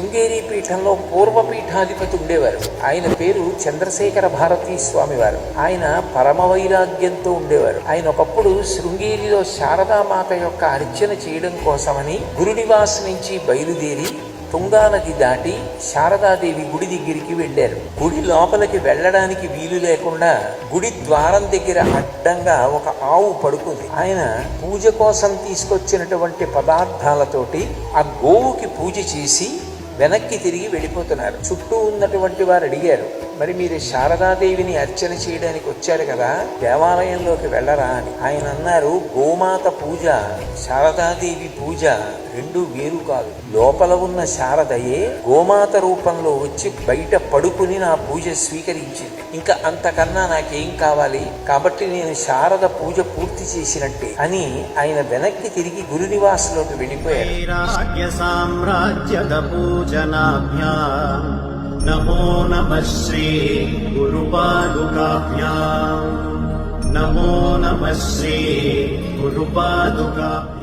శృంగేరి పీఠంలో పూర్వపీఠాధిపతి ఉండేవారు. ఆయన పేరు చంద్రశేఖర భారతీ స్వామి వారు. ఆయన పరమ వైరాగ్యంతో ఉండేవారు. ఆయన ఒకప్పుడు శృంగేరిలో శారదామాత యొక్క అర్చన చేయడం కోసమని గురునివాస్ నుంచి బయలుదేరి తుంగానది దాటి శారదాదేవి గుడి దగ్గరికి వెళ్ళారు. గుడి లోపలికి వెళ్ళడానికి వీలు లేకుండా గుడి ద్వారం దగ్గర అడ్డంగా ఒక ఆవు పడుకుంది. ఆయన పూజ కోసం తీసుకొచ్చినటువంటి పదార్థాలతోటి ఆ గోవుకి పూజ చేసి వెనక్కి తిరిగి వెళ్ళిపోతున్నారు. చుట్టూ ఉన్నటువంటి వారు అడిగారు, మరి మీరు శారదాదేవిని అర్చన చేయడానికి వచ్చారు కదా, దేవాలయంలోకి వెళ్ళరా అని. ఆయన అన్నారు, గోమాత పూజ శారదాదేవి పూజ రెండు వేరు కాదు. లోపల ఉన్న శారదయే గోమాత రూపంలో వచ్చి బయట పడుకుని నా పూజ స్వీకరించింది. ఇంకా అంతకన్నా నాకేం కావాలి, కాబట్టి నేను శారద పూజ పూర్తి చేసినట్టే అని ఆయన వెనక్కి తిరిగి గురునివాసులోకి వెళ్ళిపోయారు. నమో నమః శ్రీ గురుపాదుకాభ్యాం. నమో నమః శ్రీ గురుపాదుకాభ్యాం.